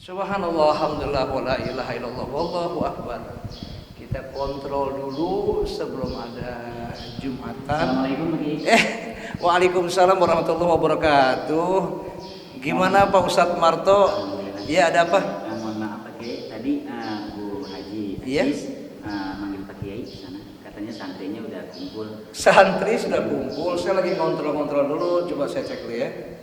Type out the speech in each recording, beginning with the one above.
Subhanallah, alhamdulillah, wa la ilaha illallah, wallahu akbar. Kita kontrol dulu sebelum ada Jumatan. Assalamualaikum Pak Kiai. Waalaikumsalam warahmatullahi wabarakatuh. Gimana Pak Ustadz Marto? Ya, ada apa? Mohon maaf Pak Kiai, tadi Bu Haji Iya? Aziz manggil Pak Kiai di sana. Katanya santrinya udah kumpul. Santri sudah kumpul. Saya lagi kontrol dulu. Coba saya cek dulu ya.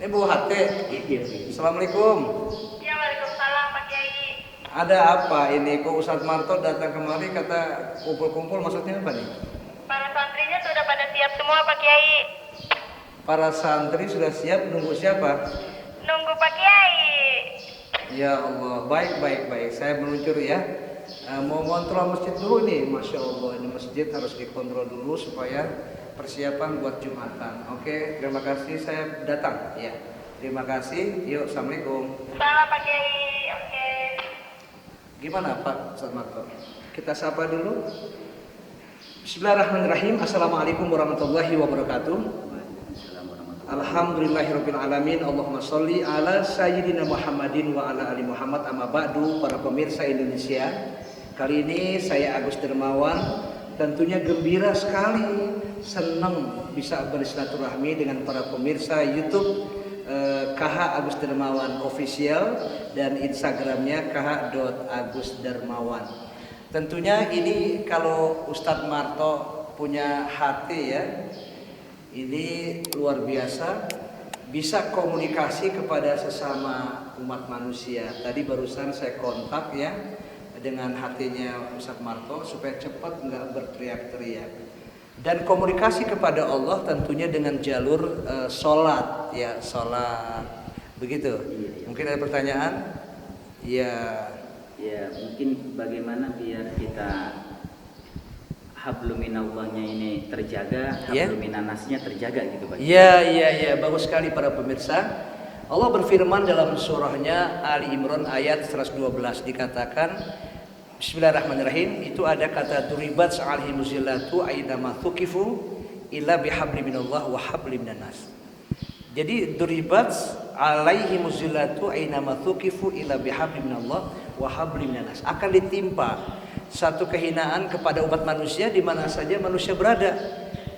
Ini Bu Hate. Iya, Pak Kiai. Assalamualaikum. Ya, waalaikumsalam Pak Kiai. Ada apa ini? Kok Ustadz Marto datang kemari kata kumpul-kumpul, maksudnya apa nih? Para santrinya sudah pada siap semua Pak Kiai. Para santri sudah siap, nunggu siapa? Nunggu Pak Kiai. Ya Allah, baik. Saya meluncur ya. Mau kontrol masjid dulu nih, Masya Allah. Ini masjid harus dikontrol dulu supaya persiapan buat Jumatan. Oke, terima kasih saya datang. Ya, terima kasih. Yuk, assalamualaikum. Salam Pak Kiai. Oke. Gimana Pak Ustadz Marto? Kita sapa dulu. Bismillahirrahmanirrahim. Assalamualaikum warahmatullahi wabarakatuh. Waalaikumsalam warahmatullahi Alhamdulillahirabbil alamin. Allahumma sholli ala sayyidina Muhammadin wa ala ali Muhammad. Amma ba'du, para pemirsa Indonesia. Kali ini saya Agus Dermawan tentunya gembira sekali, senang bisa bersilaturahmi dengan para pemirsa YouTube KH Agus Dermawan Official dan Instagramnya kh.agusdermawan. Tentunya ini kalau Ustadz Marto punya hati ya, ini luar biasa, bisa komunikasi kepada sesama umat manusia. Tadi barusan saya kontak ya dengan hatinya Ustadz Marto supaya cepat nggak berteriak-teriak. Dan komunikasi kepada Allah tentunya dengan jalur sholat ya, sholat begitu. Iya. Mungkin ada pertanyaan? Ya. Ya, mungkin bagaimana biar kita habluminallahnya ini terjaga, Ya. habluminanasnya terjaga gitu Pak. Ya, bagus sekali para pemirsa. Allah berfirman dalam surahnya Ali Imran ayat 112 dikatakan, Bismillahirrahmanirrahim, itu ada kata duribat alaihim zillatu aina thuqifu illa bihabli minallah wa habli minan-nas. Jadi duribat alaihim zillatu aina thuqifu illa bihabli minallah wa habli minan-nas. Akan ditimpa satu kehinaan kepada umat manusia di mana saja manusia berada.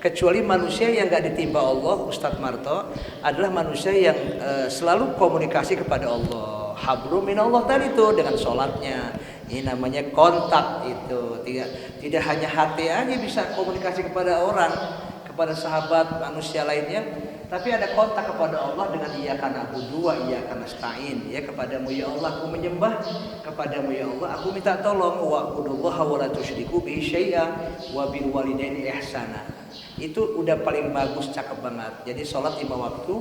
Kecuali manusia yang gak ditimpa Allah, Ustadz Marto, adalah manusia yang selalu komunikasi kepada Allah. Hablu minallah tadi itu dengan sholatnya. Ini namanya kontak itu. Tidak hanya hati aja bisa komunikasi kepada orang, kepada sahabat manusia lainnya, tapi ada kontak kepada Allah dengan iyyaka na'budu wa iyyaka nasta'in. Ya, kepadamu ya Allah aku menyembah, kepadamu ya Allah aku minta tolong. Wa'budullaha wa la tusyriku bihi syai'a wa bil walidaini ihsana. Itu udah paling bagus, cakep banget. Jadi sholat 5 waktu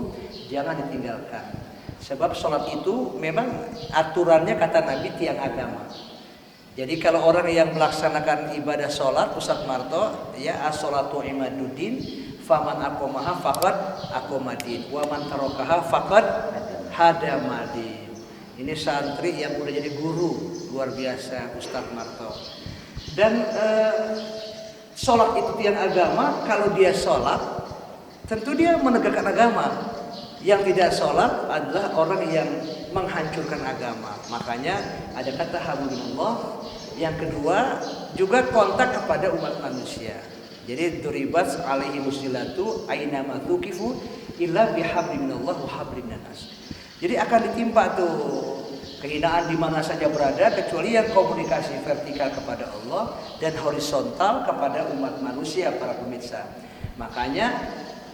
jangan ditinggalkan. Sebab sholat itu memang aturannya kata Nabi tiang agama. Jadi kalau orang yang melaksanakan ibadah sholat, Ustadz Marto, ya as-sholatu imaduddin, faman aqomaha faqad aqomadin, wa man tarokaha faqad hadamadin. Ini santri yang udah jadi guru luar biasa Ustadz Marto. Dan sholat itu tiang agama. Kalau dia sholat, tentu dia menegakkan agama. Yang tidak sholat adalah orang yang menghancurkan agama. Makanya ada kata habluminallah. Yang kedua juga kontak kepada umat manusia. Jadi duribat alaihi musillatu aina ma tuqifu illa bihabli minallah wa habli minan-nas. Jadi akan ditimpa tuh kehinaan di mana saja berada, kecuali yang komunikasi vertikal kepada Allah dan horizontal kepada umat manusia, para pemirsa. Makanya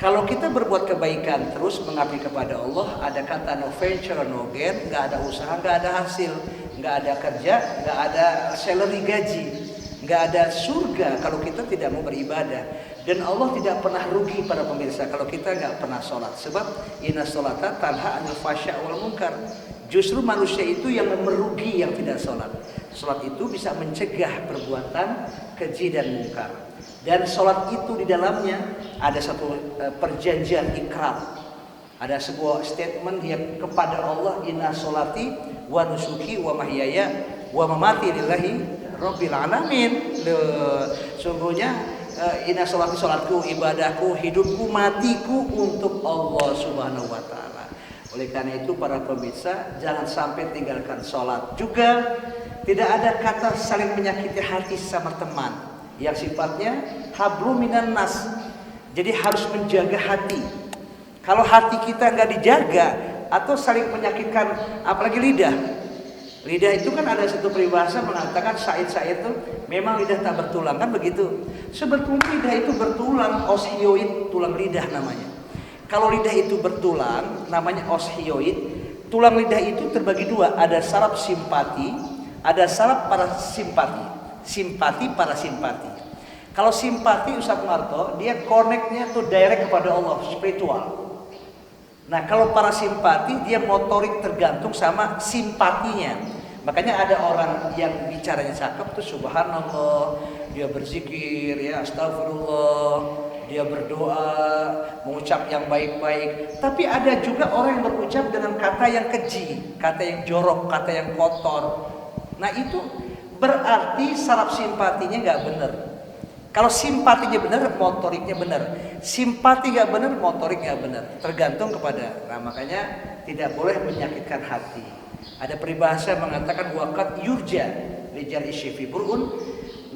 kalau kita berbuat kebaikan terus mengabdi kepada Allah, ada kata no venture no gain, nggak ada usaha, nggak ada hasil, nggak ada kerja, nggak ada salary gaji, nggak ada surga kalau kita tidak mau beribadah. Dan Allah tidak pernah rugi para pemirsa kalau kita nggak pernah sholat. Sebab inna sholata tanha anil fasya wal munkar. Justru manusia itu yang merugi yang tidak sholat. Sholat itu bisa mencegah perbuatan keji dan munkar. Dan sholat itu di dalamnya ada satu perjanjian ikrar. Ada sebuah statement yang kepada Allah, inna sholati wa nusuki wa mahyaya wa mamati lillahi rabbil alamin. Sungguhnya inna sholati, sholatku, ibadahku, hidupku, matiku untuk Allah subhanahu wa ta'ala. Oleh karena itu para pemirsa, jangan sampai tinggalkan sholat. Juga tidak ada kata saling menyakiti hati sama teman yang sifatnya hablum minan nas. Jadi harus menjaga hati. Kalau hati kita nggak dijaga atau saling menyakitkan, apalagi lidah. Lidah itu kan ada satu peribahasa mengatakan syair-syair itu memang lidah tak bertulang, kan begitu. Sebetulnya lidah itu bertulang, oshioid, tulang lidah namanya. Kalau lidah itu bertulang, namanya oshioid. Tulang lidah itu terbagi dua, ada saraf simpati, ada saraf parasimpati. Simpati, parasimpati. Kalau simpati Ustaz Marto, dia connect-nya tuh direct kepada Allah, spiritual. Nah kalau parasimpati, dia motorik tergantung sama simpatinya. Makanya ada orang yang bicaranya cakep tuh subhanallah, dia berzikir, ya astagfirullah, dia berdoa, mengucap yang baik-baik. Tapi ada juga orang yang berucap dengan kata yang keji, kata yang jorok, kata yang kotor. Nah itu berarti saraf simpatinya nggak benar. Kalau simpatinya benar, motoriknya benar. Simpati nggak benar, motorik nggak benar. Tergantung kepada. Nah makanya tidak boleh menyakitkan hati. Ada peribahasa mengatakan waqad yurja rijal isyifi burun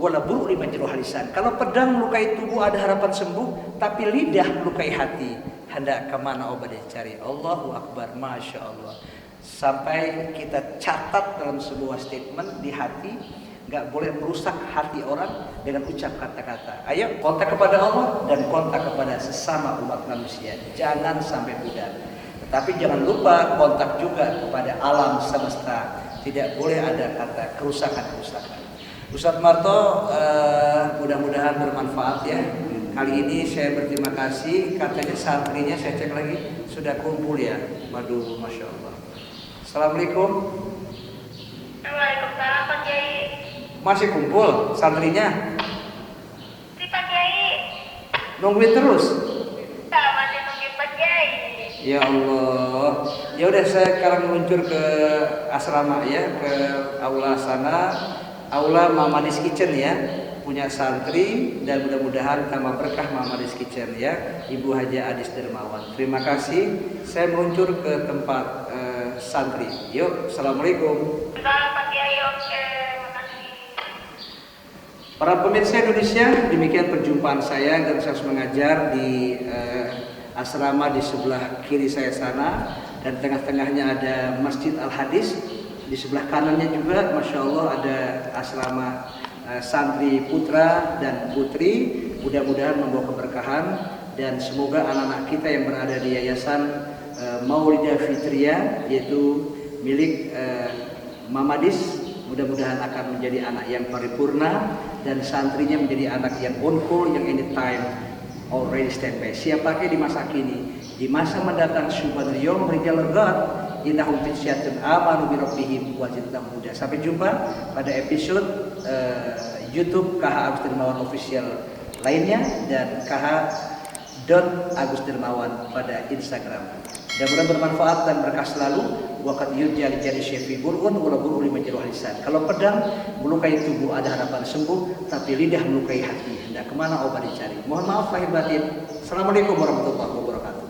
wala buru liman jeruh lisan. Kalau pedang melukai tubuh ada harapan sembuh, tapi lidah melukai hati. Hendak kemana obat dicari? Allahu Akbar, Masya Allah. Sampai kita catat dalam sebuah statement di hati, nggak boleh merusak hati orang dengan ucap kata-kata. Ayo kontak kepada Allah dan kontak kepada sesama umat manusia. Jangan sampai pudar. Tetapi jangan lupa kontak juga kepada alam semesta. Tidak boleh ada kata kerusakan-kerusakan. Ustaz Marto, mudah-mudahan bermanfaat ya. Kali ini saya berterima kasih. Katanya santrinya saya cek lagi sudah kumpul ya. Waduh, Masya Allah. Assalamualaikum. Waalaikumsalam Pak Kiai. Masih kumpul santrinya? Si Pak Kiai. Nungguin terus? Masih nungguin Pak Kiai. Ya Allah. Ya udah saya sekarang meluncur ke asrama ya, ke aula sana, aula Mamadis Kitchen ya, punya santri dan mudah-mudahan tambah berkah Mamadis Kitchen ya, Ibu Haja Adis Dermawan. Terima kasih. Saya meluncur ke tempat santri. Yuk, assalamualaikum. Salam Pak Kiai. Oke, makasih. Para pemirsa Indonesia, demikian perjumpaan saya dan saya mengajar di asrama di sebelah kiri saya sana, dan tengah-tengahnya ada Masjid Al-Hadis. Di sebelah kanannya juga Masya Allah ada asrama santri putra dan putri. Mudah-mudahan membawa keberkahan dan semoga anak-anak kita yang berada di yayasan Maulidah Fitriyah yaitu milik Mamadis mudah-mudahan akan menjadi anak yang paripurna dan santrinya menjadi anak yang on call, yang anytime already standby, siap pakai di masa kini, di masa mendatang. Subhanal yawm rijal ghat innahum fityatun amanu bi rabbihim wa zidnahum huda. Sampai jumpa pada episode YouTube KH Agus Dermawan official lainnya dan KH Agus Dermawan pada Instagram. Mudah-mudahan bermanfaat dan berkah selalu. Waqad yurja lijali syafi burun wala buru liman jeruh lisan. Kalau pedang melukai tubuh ada harapan sembuh, tapi lidah melukai hati. Hendak kemana obat dicari? Mohon maaf lahir batin. Assalamualaikum warahmatullahi wabarakatuh.